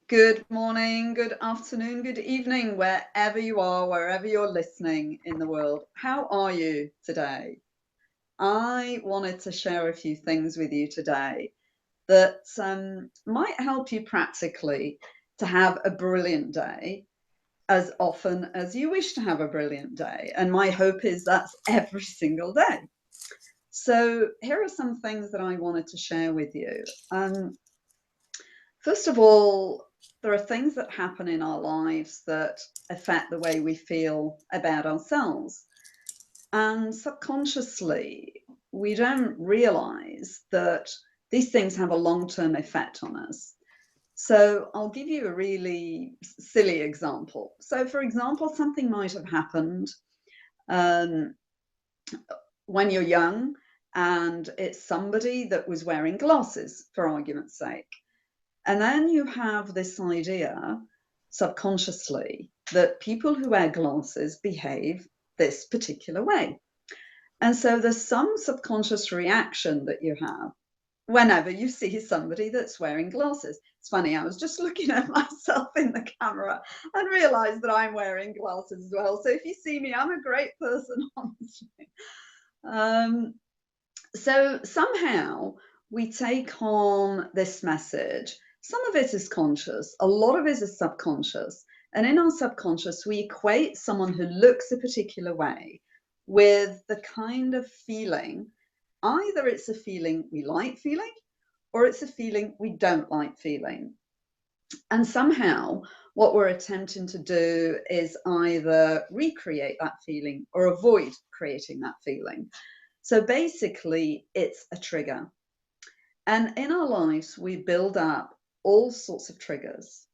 Good morning, good afternoon, good evening, wherever you are, wherever you're listening in the world. How are you today? I wanted to share a few things with you today that might help you practically to have a brilliant day as often as you wish to have a brilliant day. And my hope is that's every single day. So, here are some things that I wanted to share with you. First of all, there are things that happen in our lives that affect the way we feel about ourselves. And subconsciously, we don't realize that these things have a long term effect on us. So, I'll give you a really silly example. So, for example, something might have happened um, when you're young, and it's somebody that was wearing glasses, for argument's sake. And then you have this idea subconsciously that people who wear glasses behave this particular way. And so there's some subconscious reaction that you have whenever you see somebody that's wearing glasses. It's funny, I was just looking at myself in the camera and realized that I'm wearing glasses as well. So if you see me, I'm a great person, honestly. Um, so somehow we take on this message. Some of it is conscious, a lot of it is subconscious. And in our subconscious, we equate someone who looks a particular way with the kind of feeling. Either it's a feeling we like feeling, or it's a feeling we don't like feeling. And somehow, what we're attempting to do is either recreate that feeling or avoid creating that feeling. So basically, it's a trigger. And in our lives, we build up all sorts of triggers.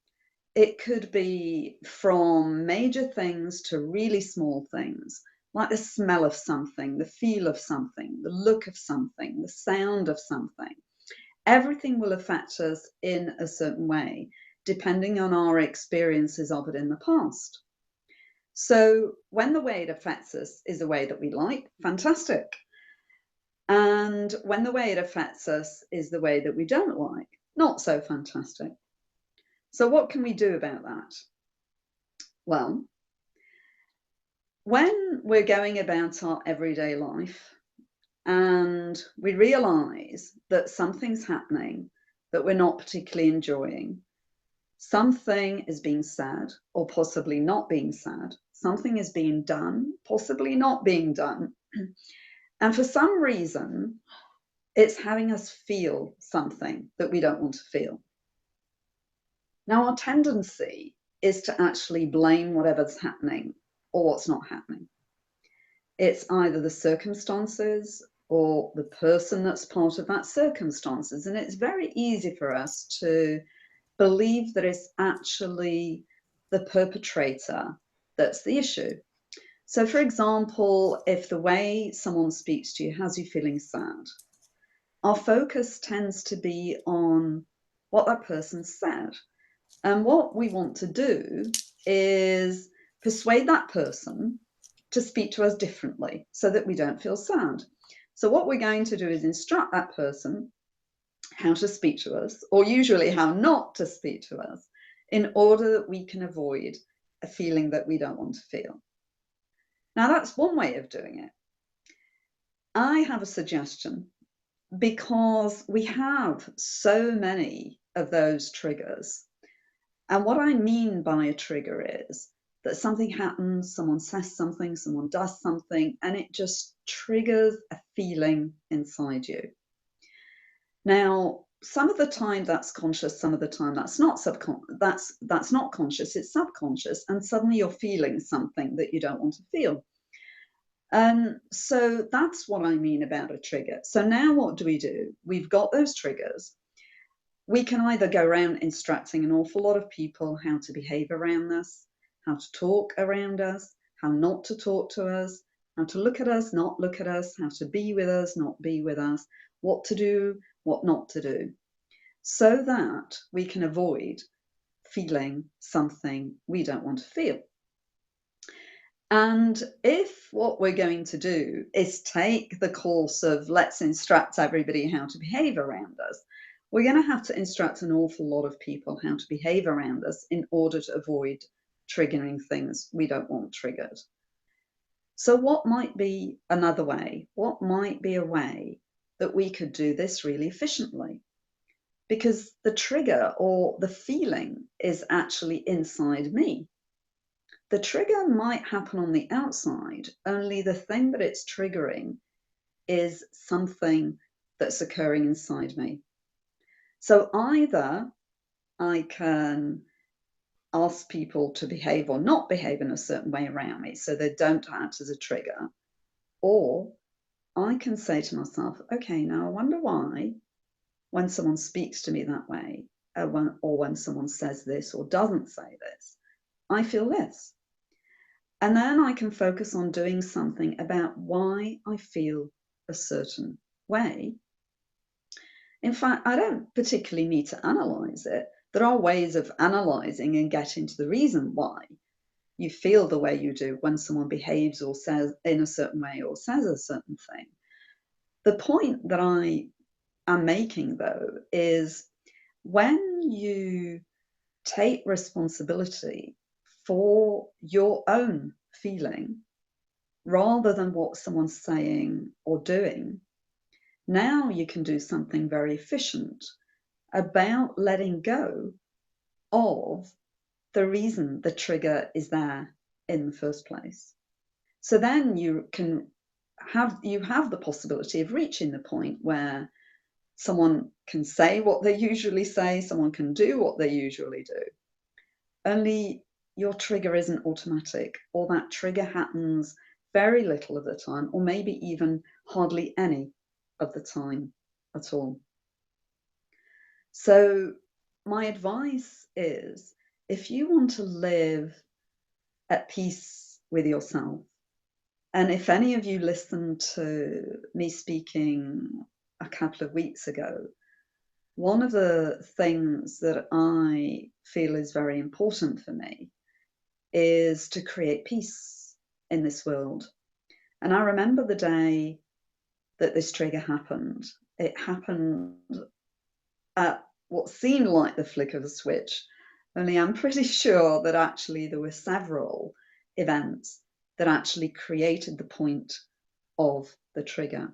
It could be from major things to really small things, like the smell of something, the feel of something, the look of something, the sound of something. Everything will affect us in a certain way, depending on our experiences of it in the past. So when the way it affects us is a way that we like, fantastic. And when the way it affects us is the way that we don't like, not so fantastic. So, what can we do about that? Well, when we're going about our everyday life and we realize that something's happening that we're not particularly enjoying, something is being said or possibly not being said, something is being done, possibly not being done, and for some reason, it's having us feel something that we don't want to feel. Now, our tendency is to actually blame whatever's happening or what's not happening. It's either the circumstances or the person that's part of that circumstances. And it's very easy for us to believe that it's actually the perpetrator that's the issue. So, for example, if the way someone speaks to you has you feeling sad, our focus tends to be on what that person said. And what we want to do is persuade that person to speak to us differently so that we don't feel sad. So, what we're going to do is instruct that person how to speak to us, or usually how not to speak to us, in order that we can avoid a feeling that we don't want to feel. Now, that's one way of doing it. I have a suggestion because we have so many of those triggers. And what I mean by a trigger is that something happens, someone says something, someone does something, and it just triggers a feeling inside you. Now, some of the time that's conscious, some of the time that's not that's not conscious, it's subconscious, and suddenly you're feeling something that you don't want to feel. So that's what I mean about a trigger. So now what do? We've got those triggers. We can either go around instructing an awful lot of people how to behave around us, how to talk around us, how not to talk to us, how to look at us, not look at us, how to be with us, not be with us, what to do, what not to do, so that we can avoid feeling something we don't want to feel. And if what we're going to do is take the course of let's instruct everybody how to behave around us, we're going to have to instruct an awful lot of people how to behave around us in order to avoid triggering things we don't want triggered. So what might be another way? What might be a way that we could do this really efficiently? Because the trigger or the feeling is actually inside me. The trigger might happen on the outside, only the thing that it's triggering is something that's occurring inside me. So either I can ask people to behave or not behave in a certain way around me so they don't act as a trigger, or I can say to myself, okay, now I wonder why when someone speaks to me that way, or when someone says this or doesn't say this, I feel this. And then I can focus on doing something about why I feel a certain way. In fact, I don't particularly need to analyze it. There are ways of analyzing and getting to the reason why you feel the way you do when someone behaves or says in a certain way or says a certain thing. The point that I am making, though, is when you take responsibility for your own feeling rather than what someone's saying or doing, now you can do something very efficient about letting go of the reason the trigger is there in the first place. So then you have the possibility of reaching the point where someone can say what they usually say, someone can do what they usually do. Only your trigger isn't automatic, or that trigger happens very little of the time, or maybe even hardly any of the time at all. So my advice is, if you want to live at peace with yourself, and if any of you listened to me speaking a couple of weeks ago, one of the things that I feel is very important for me is to create peace in this world. And I remember the day that this trigger happened. It happened at what seemed like the flick of a switch, only I'm pretty sure that actually there were several events that actually created the point of the trigger.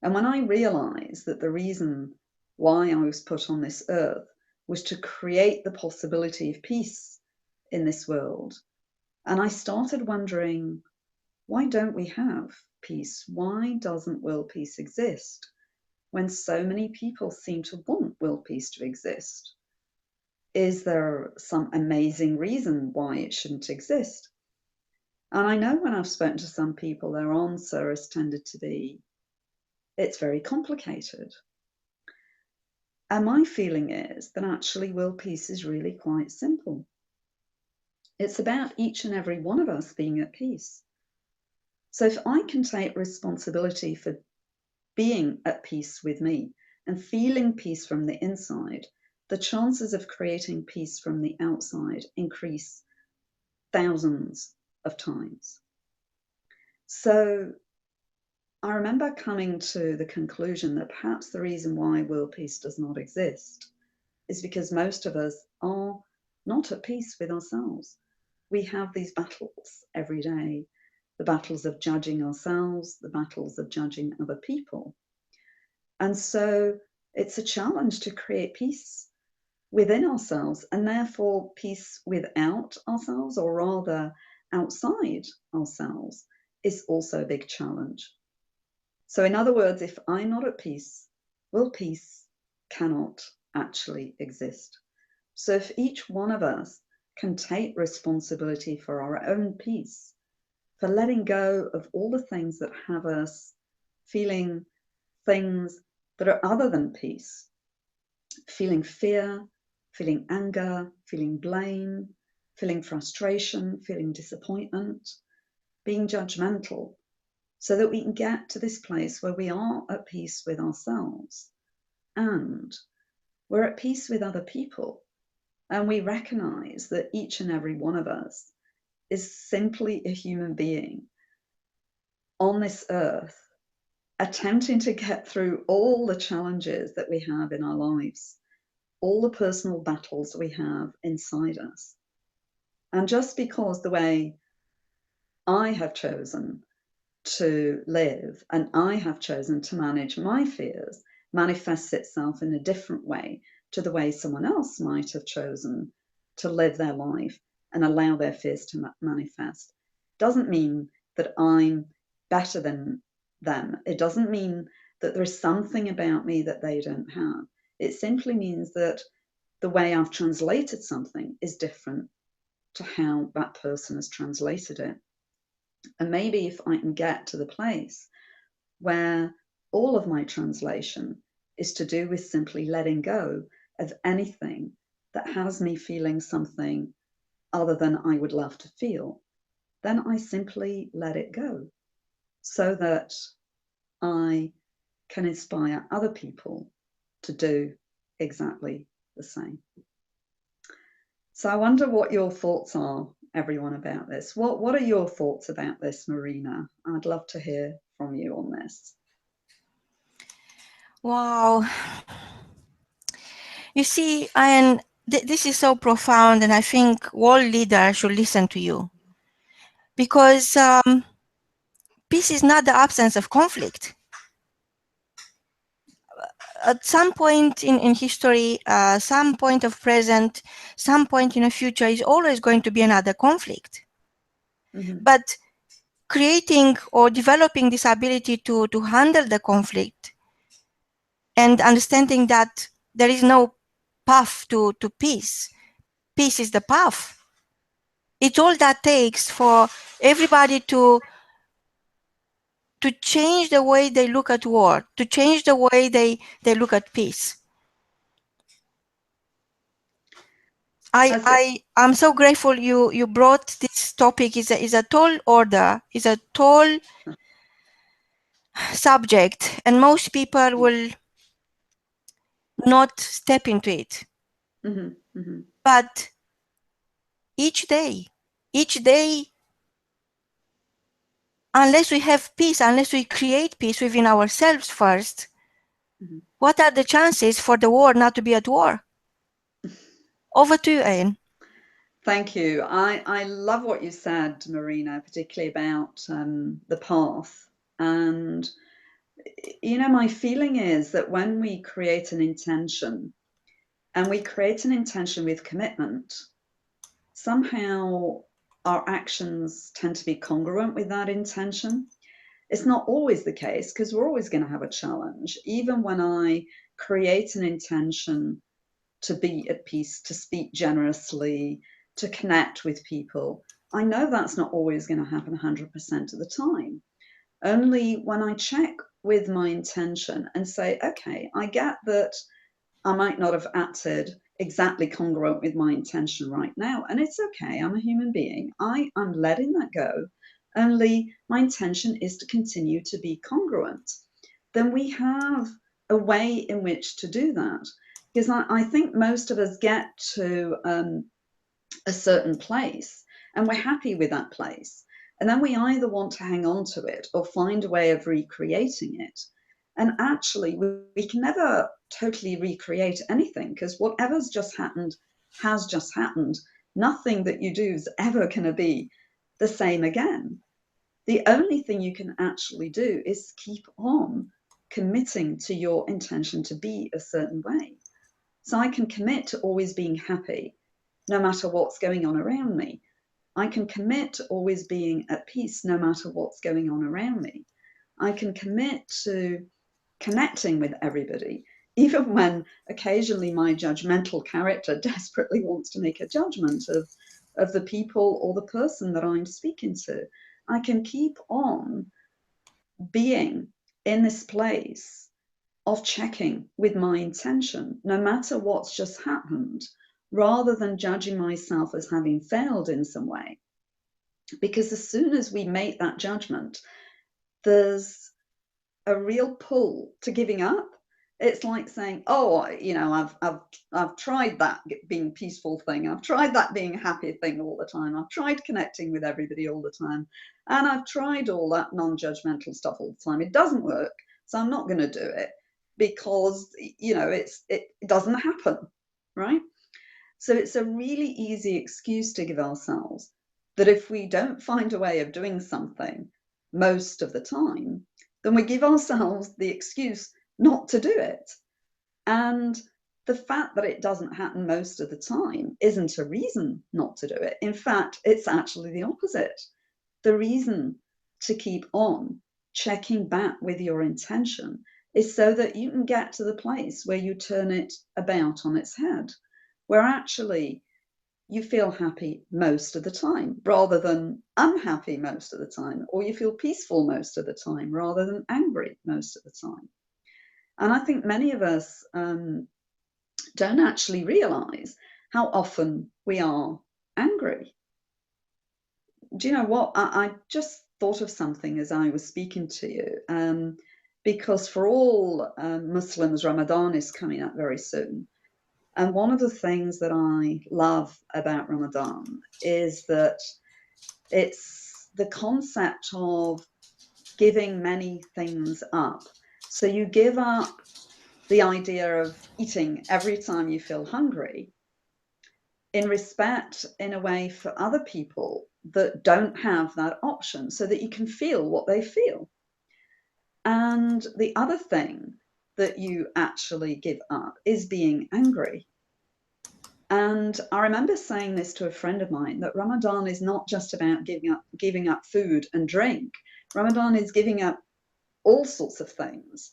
And when I realized that the reason why I was put on this earth was to create the possibility of peace in this world, and I started wondering, why don't we have peace? Why doesn't world peace exist when so many people seem to want world peace to exist? Is there some amazing reason why it shouldn't exist? And I know when I've spoken to some people, their answer has tended to be, it's very complicated. And my feeling is that actually world peace is really quite simple. It's about each and every one of us being at peace. So if I can take responsibility for being at peace with me and feeling peace from the inside, the chances of creating peace from the outside increase thousands of times. So I remember coming to the conclusion that perhaps the reason why world peace does not exist is because most of us are not at peace with ourselves. We have these battles every day, the battles of judging ourselves, the battles of judging other people. And so it's a challenge to create peace within ourselves, and therefore peace without ourselves, or rather outside ourselves, is also a big challenge. So in other words, if I'm not at peace, world peace cannot actually exist. So if each one of us can take responsibility for our own peace, for letting go of all the things that have us feeling things that are other than peace, feeling fear, feeling anger, feeling blame, feeling frustration, feeling disappointment, being judgmental, so that we can get to this place where we are at peace with ourselves and we're at peace with other people. And we recognize that each and every one of us is simply a human being on this earth, attempting to get through all the challenges that we have in our lives, all the personal battles we have inside us. And just because the way I have chosen to live and I have chosen to manage my fears manifests itself in a different way to the way someone else might have chosen to live their life and allow their fears to manifest, doesn't mean that I'm better than them. It doesn't mean that there's something about me that they don't have. It simply means that the way I've translated something is different to how that person has translated it. And maybe if I can get to the place where all of my translation is to do with simply letting go of anything that has me feeling something other than I would love to feel, then I simply let it go so that I can inspire other people to do exactly the same. So I wonder what your thoughts are, everyone, about this. What are your thoughts about this, Marina? I'd love to hear from you on this. Wow. You see, Aen, this is so profound, and I think world leaders should listen to you. Because peace is not the absence of conflict. At some point in history, some point of present, some point in the future is always going to be another conflict. Mm-hmm. But creating or developing this ability to handle the conflict and understanding that there is no path to peace. Peace is the path. It's all that takes for everybody to change the way they look at war, to change the way they look at peace. I'm so grateful you brought this topic. Is a tall order, is a tall subject, and most people will not step into it. Mm-hmm. Mm-hmm. But each day, unless we have peace, unless we create peace within ourselves first, Mm-hmm. what are the chances for the world not to be at war? Over to you, Aen. Thank you. I love what you said, Marina, particularly about the path. And, you know, my feeling is that when we create an intention and we create an intention with commitment, somehow our actions tend to be congruent with that intention. It's not always the case because we're always going to have a challenge. Even when I create an intention to be at peace, to speak generously, to connect with people, I know that's not always going to happen 100% of the time. Only when I check with my intention and say, okay, I get that I might not have acted exactly congruent with my intention right now. And it's okay. I'm a human being. I'm letting that go. Only my intention is to continue to be congruent. Then we have a way in which to do that. Because I think most of us get to a certain place and we're happy with that place. And then we either want to hang on to it or find a way of recreating it. And actually, we can never totally recreate anything because whatever's just happened has just happened. Nothing that you do is ever going to be the same again. The only thing you can actually do is keep on committing to your intention to be a certain way. So I can commit to always being happy no matter what's going on around me. I can commit to always being at peace no matter what's going on around me. I can commit to connecting with everybody, even when occasionally my judgmental character desperately wants to make a judgment of the people or the person that I'm speaking to. I can keep on being in this place of checking with my intention, no matter what's just happened, rather than judging myself as having failed in some way. Because as soon as we make that judgment, there's a real pull to giving up. It's like saying, "Oh, you know, I've tried that being peaceful thing. I've tried that being happy thing all the time. I've tried connecting with everybody all the time, and I've tried all that non-judgmental stuff all the time. It doesn't work. so I'm not going to do it because, you know, it doesn't happen, right? So it's a really easy excuse to give ourselves that if we don't find a way of doing something most of the time, then we give ourselves the excuse not to do it. And the fact that it doesn't happen most of the time isn't a reason not to do it. In fact, it's actually the opposite. The reason to keep on checking back with your intention is so that you can get to the place where you turn it about on its head, where actually you feel happy most of the time rather than unhappy most of the time, or you feel peaceful most of the time rather than angry most of the time. And I think many of us don't actually realize how often we are angry. Do you know what? I just thought of something as I was speaking to you, because for all Muslims, Ramadan is coming up very soon. And one of the things that I love about Ramadan is that it's the concept of giving many things up. So you give up the idea of eating every time you feel hungry in respect, in a way, for other people that don't have that option, so that you can feel what they feel. And the other thing that you actually give up is being angry. And I remember saying this to a friend of mine, that Ramadan is not just about giving up food and drink. Ramadan is giving up all sorts of things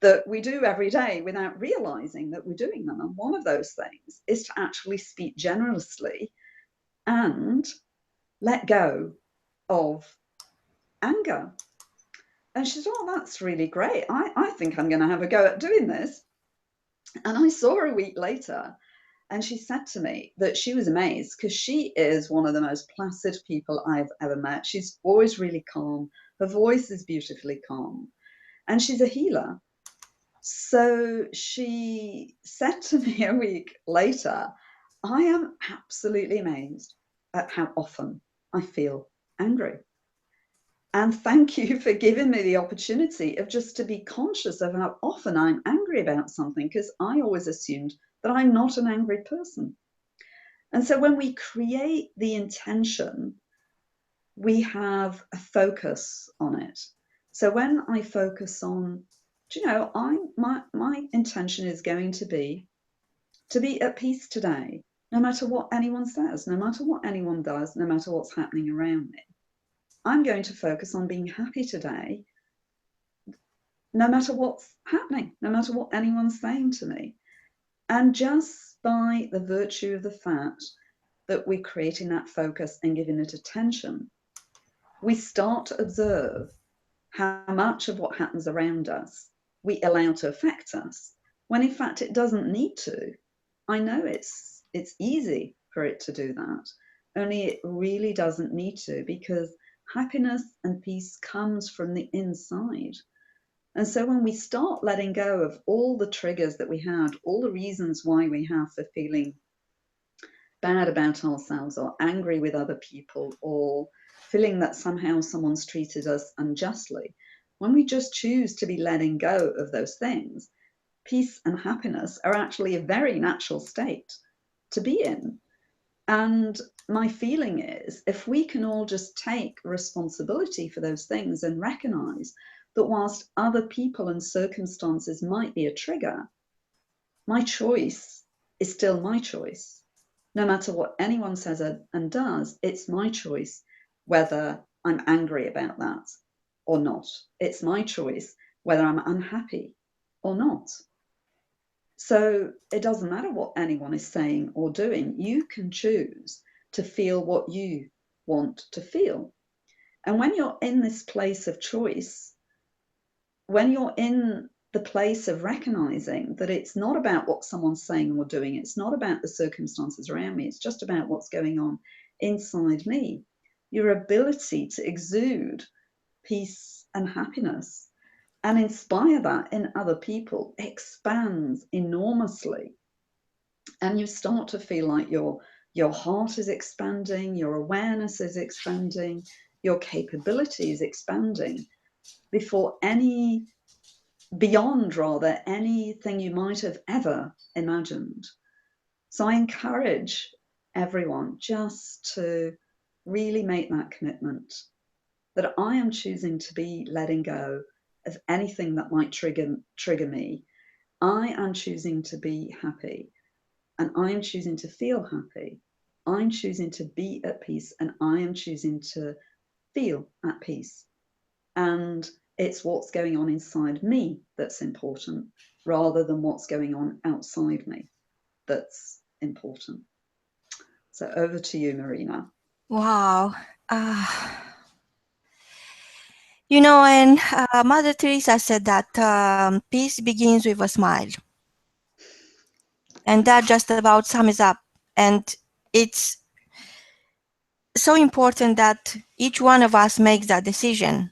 that we do every day without realizing that we're doing them. And one of those things is to actually speak generously and let go of anger. And she said, oh, that's really great. I think I'm going to have a go at doing this. And I saw her a week later, and she said to me that she was amazed because she is one of the most placid people I've ever met. She's always really calm. Her voice is beautifully calm. And she's a healer. So she said to me a week later, I am absolutely amazed at how often I feel angry. And thank you for giving me the opportunity of just to be conscious of how often I'm angry about something, because I always assumed that I'm not an angry person. And so when we create the intention, we have a focus on it. So when I focus on, do you know, my intention is going to be at peace today, no matter what anyone says, no matter what anyone does, no matter what's happening around me. I'm going to focus on being happy today, no matter what's happening, no matter what anyone's saying to me. And just by the virtue of the fact that we're creating that focus and giving it attention, we start to observe how much of what happens around us we allow to affect us, when in fact it doesn't need to. I know it's easy for it to do that, only it really doesn't need to, because happiness and peace comes from the inside. And so when we start letting go of all the triggers that we had, all the reasons why we have for feeling bad about ourselves or angry with other people or feeling that somehow someone's treated us unjustly, when we just choose to be letting go of those things, peace and happiness are actually a very natural state to be in. And my feeling is, if we can all just take responsibility for those things and recognize that whilst other people and circumstances might be a trigger, my choice is still my choice. No matter what anyone says and does, it's my choice whether I'm angry about that or not. It's my choice whether I'm unhappy or not. So it doesn't matter what anyone is saying or doing. You can choose to feel what you want to feel. And when you're in this place of choice, when you're in the place of recognizing that it's not about what someone's saying or doing, it's not about the circumstances around me, it's just about what's going on inside me, your ability to exude peace and happiness and inspire that in other people expands enormously. And you start to feel like your heart is expanding, your awareness is expanding, your capability is expanding before any beyond rather anything you might have ever imagined. So I encourage everyone just to really make that commitment that I am choosing to be letting go of anything that might trigger me. I am choosing to be happy, and I am choosing to feel happy. I'm choosing to be at peace, and I am choosing to feel at peace. And it's what's going on inside me that's important rather than what's going on outside me that's important. So over to you, Marina. Wow. And Mother Teresa said that peace begins with a smile. And that just about sums up. And it's so important that each one of us makes that decision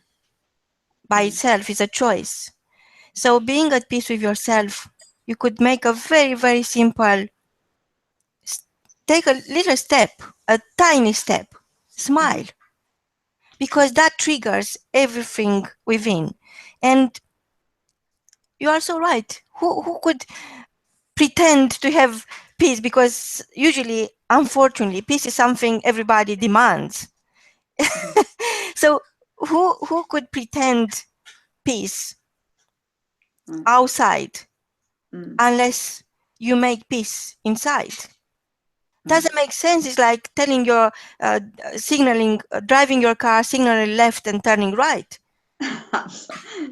by itself. Is a choice. So being at peace with yourself, you could make a very, very simple, take a little step, a tiny step, smile, because that triggers everything within. And you are so right. Who could pretend to have peace? Because usually, unfortunately, peace is something everybody demands. So who could pretend peace outside unless you make peace inside? Doesn't make sense. It's like telling your signaling, driving your car, signaling left and turning right.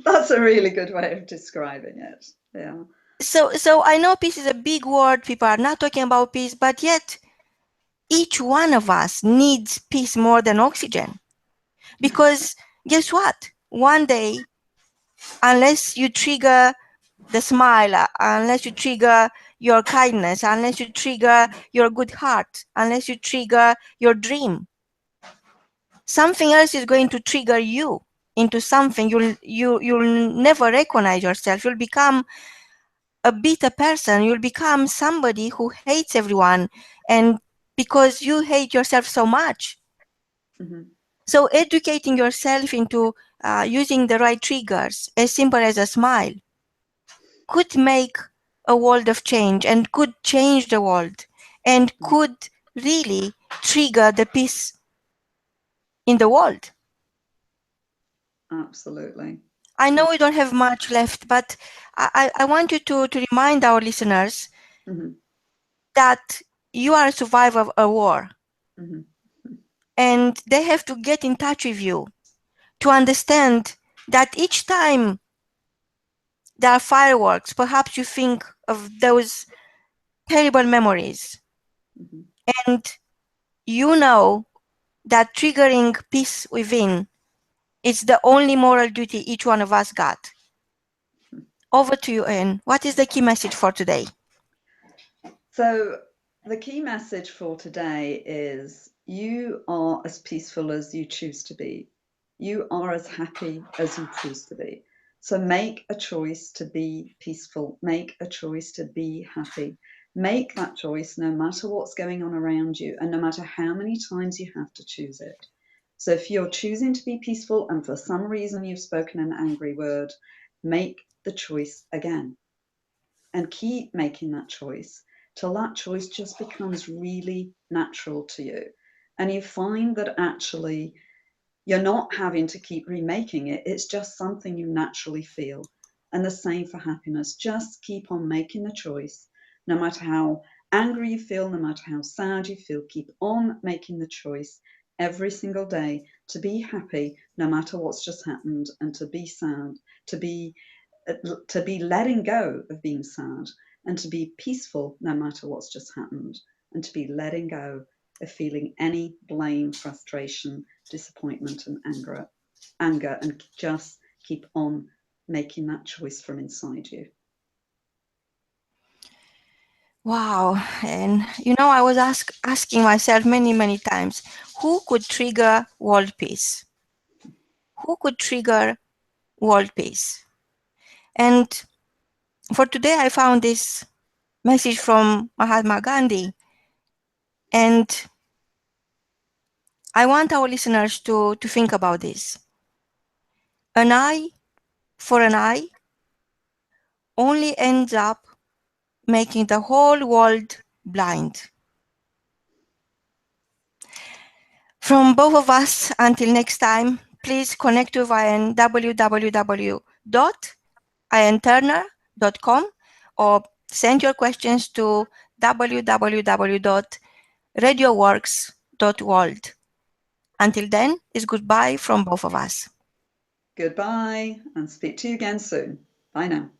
That's a really good way of describing it. Yeah. So I know peace is a big word. People are not talking about peace, but yet each one of us needs peace more than oxygen. Because guess what? One day, unless you trigger the smile, unless you trigger your kindness, unless you trigger your good heart, unless you trigger your dream, something else is going to trigger you into something. You'll never recognize yourself. You'll become a bitter person. You'll become somebody who hates everyone, and because you hate yourself so much. So educating yourself into using the right triggers, as simple as a smile, could make a world of change and could change the world and could really trigger the peace in the world. Absolutely. I know we don't have much left, but I want you to remind our listeners that you are a survivor of a war. And they have to get in touch with you to understand that each time there are fireworks, perhaps you think of those terrible memories. And you know that triggering peace within is the only moral duty each one of us got. Over to you, Aen. What is the key message for today? So the key message for today is you are as peaceful as you choose to be. You are as happy as you choose to be. So make a choice to be peaceful. Make a choice to be happy. Make that choice no matter what's going on around you and no matter how many times you have to choose it. So if you're choosing to be peaceful and for some reason you've spoken an angry word, make the choice again and keep making that choice till that choice just becomes really natural to you. And you find that actually you're not having to keep remaking it, it's just something you naturally feel. And the same for happiness. Just keep on making the choice, no matter how angry you feel, no matter how sad you feel, keep on making the choice every single day to be happy no matter what's just happened, and to be sad, to be letting go of being sad, and to be peaceful no matter what's just happened, and to be letting go of feeling any blame, frustration, disappointment, and anger, and just keep on making that choice from inside you. Wow. And I was asking myself many times, who could trigger world peace? Who could trigger world peace? And for today, I found this message from Mahatma Gandhi. And I want our listeners to think about this. An eye for an eye, only ends up making the whole world blind. From both of us, until next time, please connect with Aen www.aenturner.com or send your questions to www.radioworks.world. Until then, it's goodbye from both of us. Goodbye, and speak to you again soon. Bye now.